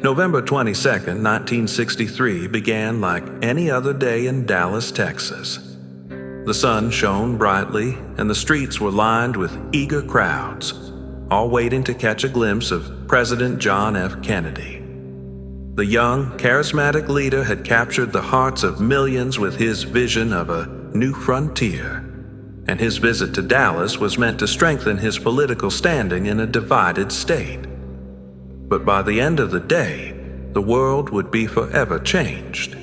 November 22, 1963 began like any other day in Dallas, Texas. The sun shone brightly, and the streets were lined with eager crowds, all waiting to catch a glimpse of President John F. Kennedy. The young, charismatic leader had captured the hearts of millions with his vision of a new frontier, and his visit to Dallas was meant to strengthen his political standing in a divided state. But by the end of the day, the world would be forever changed.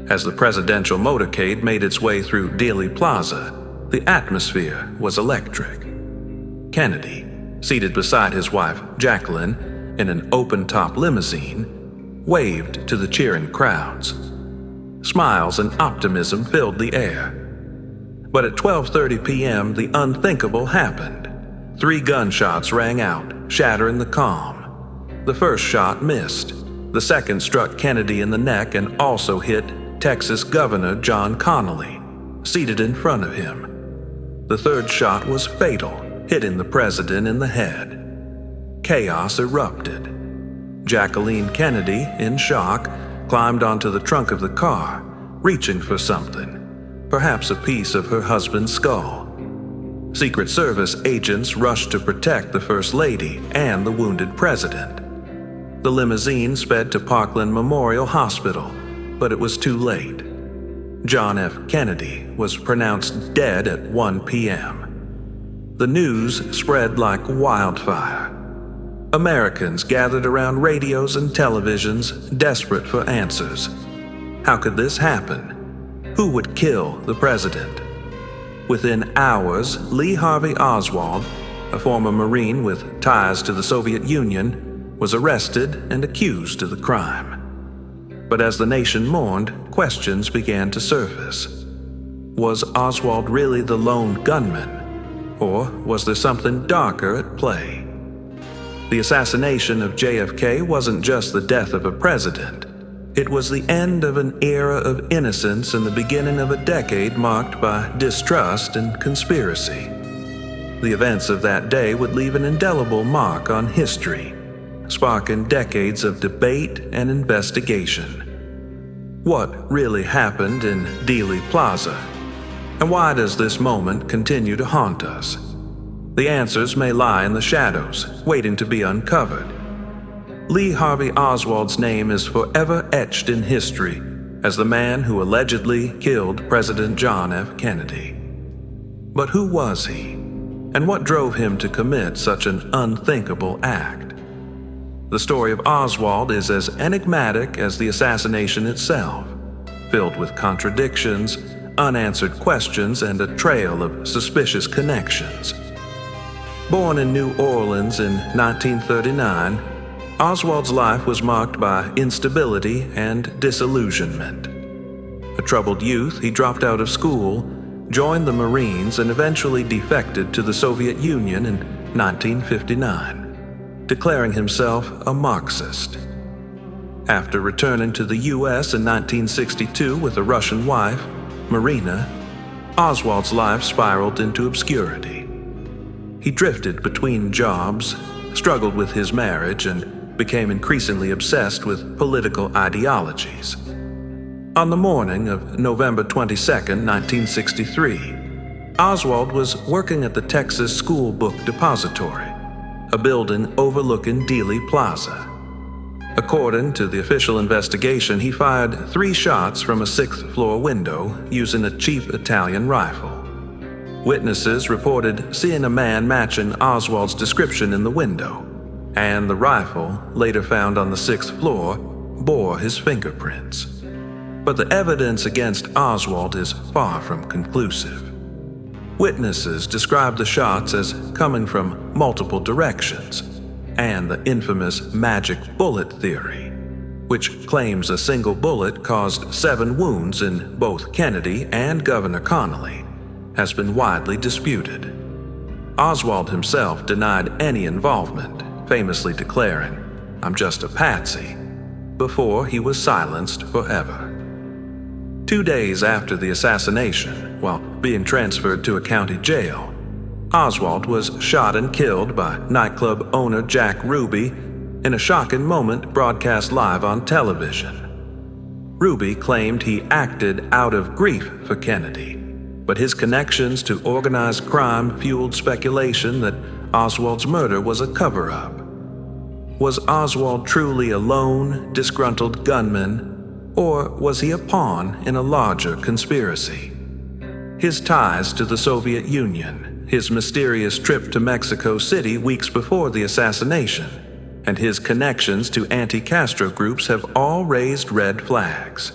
As the presidential motorcade made its way through Dealey Plaza, the atmosphere was electric. Kennedy, seated beside his wife Jacqueline in an open-top limousine, waved to the cheering crowds. Smiles and optimism filled the air. But at 12:30 p.m., the unthinkable happened. 3 gunshots rang out, shattering the calm. The first shot missed. The second struck Kennedy in the neck and also hit Texas Governor John Connally, seated in front of him. The third shot was fatal, hitting the president in the head. Chaos erupted. Jacqueline Kennedy, in shock, climbed onto the trunk of the car, reaching for something, perhaps a piece of her husband's skull. Secret Service agents rushed to protect the First Lady and the wounded president. The limousine sped to Parkland Memorial Hospital, but it was too late. John F. Kennedy was pronounced dead at 1 p.m. The news spread like wildfire. Americans gathered around radios and televisions, desperate for answers. How could this happen? Who would kill the president? Within hours, Lee Harvey Oswald, a former Marine with ties to the Soviet Union, was arrested and accused of the crime. But as the nation mourned, questions began to surface. Was Oswald really the lone gunman? Or was there something darker at play? The assassination of JFK wasn't just the death of a president. It was the end of an era of innocence and the beginning of a decade marked by distrust and conspiracy. The events of that day would leave an indelible mark on history, sparking decades of debate and investigation. What really happened in Dealey Plaza? And why does this moment continue to haunt us? The answers may lie in the shadows, waiting to be uncovered. Lee Harvey Oswald's name is forever etched in history as the man who allegedly killed President John F. Kennedy. But who was he? And what drove him to commit such an unthinkable act? The story of Oswald is as enigmatic as the assassination itself, filled with contradictions, unanswered questions, and a trail of suspicious connections. Born in New Orleans in 1939, Oswald's life was marked by instability and disillusionment. A troubled youth, he dropped out of school, joined the Marines, and eventually defected to the Soviet Union in 1959. Declaring himself a Marxist. After returning to the U.S. in 1962 with a Russian wife, Marina, Oswald's life spiraled into obscurity. He drifted between jobs, struggled with his marriage, and became increasingly obsessed with political ideologies. On the morning of November 22, 1963, Oswald was working at the Texas School Book Depository, a building overlooking Dealey Plaza. According to the official investigation, he fired 3 shots from a 6th-floor window using a cheap Italian rifle. Witnesses reported seeing a man matching Oswald's description in the window, and the rifle, later found on the 6th floor, bore his fingerprints. But the evidence against Oswald is far from conclusive. Witnesses described the shots as coming from multiple directions, and the infamous magic bullet theory, which claims a single bullet caused 7 wounds in both Kennedy and Governor Connally, has been widely disputed. Oswald himself denied any involvement, famously declaring, "I'm just a patsy," before he was silenced forever. 2 days after the assassination, while being transferred to a county jail, Oswald was shot and killed by nightclub owner Jack Ruby in a shocking moment broadcast live on television. Ruby claimed he acted out of grief for Kennedy, but his connections to organized crime fueled speculation that Oswald's murder was a cover-up. Was Oswald truly a lone, disgruntled gunman, or was he a pawn in a larger conspiracy? His ties to the Soviet Union, his mysterious trip to Mexico City weeks before the assassination, and his connections to anti-Castro groups have all raised red flags.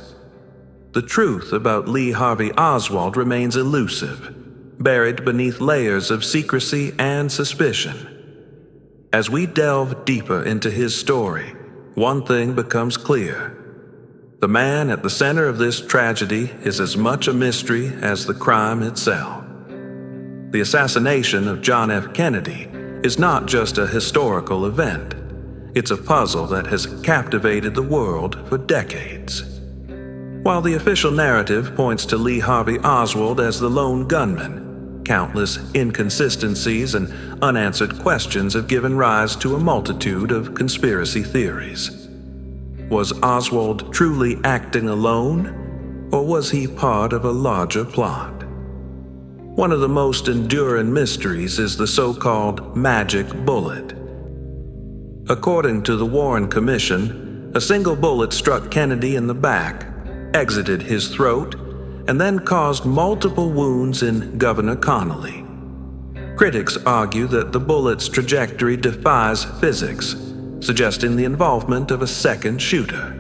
The truth about Lee Harvey Oswald remains elusive, buried beneath layers of secrecy and suspicion. As we delve deeper into his story, one thing becomes clear. The man at the center of this tragedy is as much a mystery as the crime itself. The assassination of John F. Kennedy is not just a historical event. It's a puzzle that has captivated the world for decades. While the official narrative points to Lee Harvey Oswald as the lone gunman, countless inconsistencies and unanswered questions have given rise to a multitude of conspiracy theories. Was Oswald truly acting alone, or was he part of a larger plot? One of the most enduring mysteries is the so-called magic bullet. According to the Warren Commission, a single bullet struck Kennedy in the back, exited his throat, and then caused multiple wounds in Governor Connolly. Critics argue that the bullet's trajectory defies physics, suggesting the involvement of a second shooter.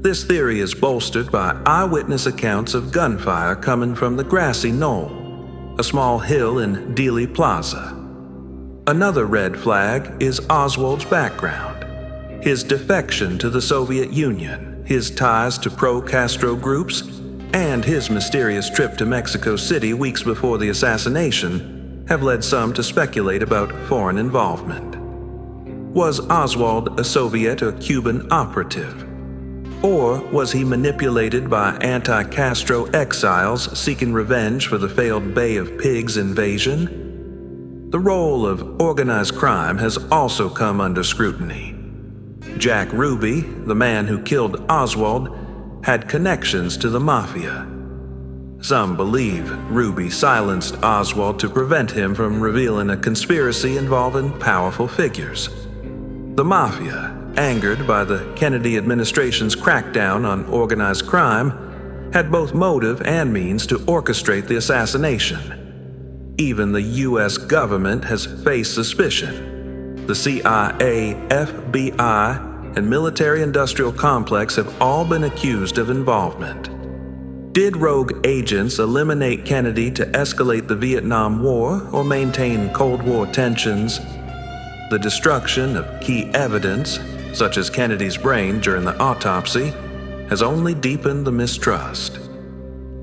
This theory is bolstered by eyewitness accounts of gunfire coming from the grassy knoll, a small hill in Dealey Plaza. Another red flag is Oswald's background, his defection to the Soviet Union, his ties to pro-Castro groups, and his mysterious trip to Mexico City weeks before the assassination have led some to speculate about foreign involvement. Was Oswald a Soviet or Cuban operative? Or was he manipulated by anti-Castro exiles seeking revenge for the failed Bay of Pigs invasion? The role of organized crime has also come under scrutiny. Jack Ruby, the man who killed Oswald, had connections to the mafia. Some believe Ruby silenced Oswald to prevent him from revealing a conspiracy involving powerful figures. The mafia, angered by the Kennedy administration's crackdown on organized crime, had both motive and means to orchestrate the assassination. Even the U.S. government has faced suspicion. The CIA, FBI, and military-industrial complex have all been accused of involvement. Did rogue agents eliminate Kennedy to escalate the Vietnam War or maintain Cold War tensions? The destruction of key evidence, such as Kennedy's brain during the autopsy, has only deepened the mistrust.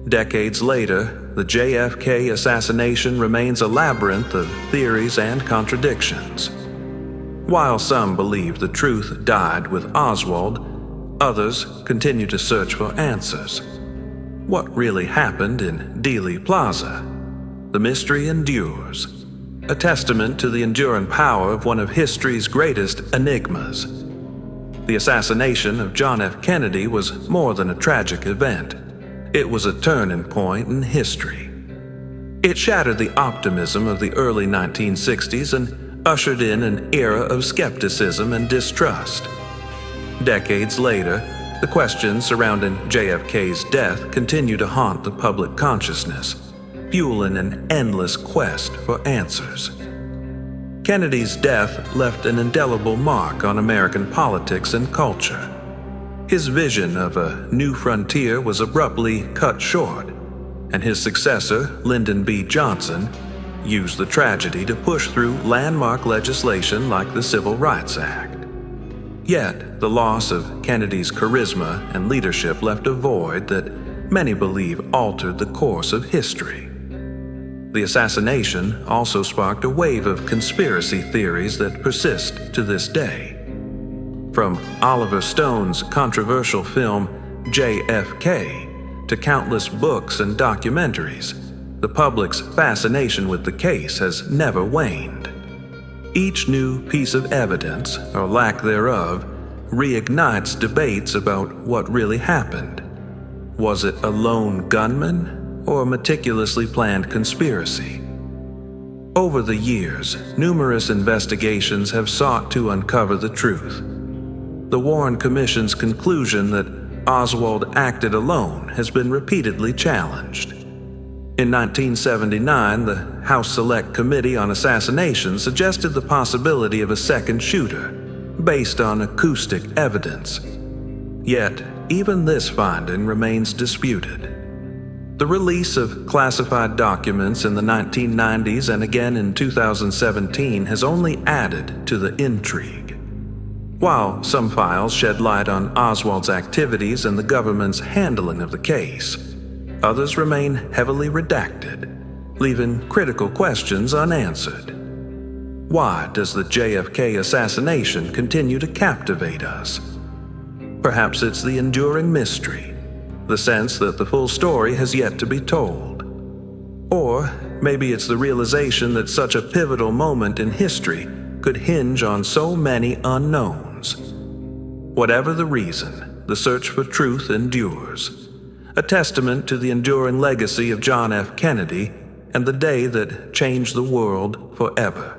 Decades later, the JFK assassination remains a labyrinth of theories and contradictions. While some believe the truth died with Oswald, others continue to search for answers. What really happened in Dealey Plaza? The mystery endures, a testament to the enduring power of one of history's greatest enigmas. The assassination of John F. Kennedy was more than a tragic event. It was a turning point in history. It shattered the optimism of the early 1960s and ushered in an era of skepticism and distrust. Decades later, the questions surrounding JFK's death continue to haunt the public consciousness, fueling an endless quest for answers. Kennedy's death left an indelible mark on American politics and culture. His vision of a new frontier was abruptly cut short, and his successor, Lyndon B. Johnson, used the tragedy to push through landmark legislation like the Civil Rights Act. Yet, the loss of Kennedy's charisma and leadership left a void that many believe altered the course of history. The assassination also sparked a wave of conspiracy theories that persist to this day. From Oliver Stone's controversial film JFK to countless books and documentaries, the public's fascination with the case has never waned. each new piece of evidence, or lack thereof, reignites debates about what really happened. Was it a lone gunman or a meticulously planned conspiracy? Over the years, numerous investigations have sought to uncover the truth. The Warren Commission's conclusion that Oswald acted alone has been repeatedly challenged. In 1979, the House Select Committee on Assassination suggested the possibility of a second shooter, based on acoustic evidence. Yet, even this finding remains disputed. The release of classified documents in the 1990s and again in 2017 has only added to the intrigue. While some files shed light on Oswald's activities and the government's handling of the case, others remain heavily redacted, leaving critical questions unanswered. Why does the JFK assassination continue to captivate us? Perhaps it's the enduring mystery, the sense that the full story has yet to be told. Or maybe it's the realization that such a pivotal moment in history could hinge on so many unknowns. Whatever the reason, the search for truth endures, a testament to the enduring legacy of John F. Kennedy and the day that changed the world forever.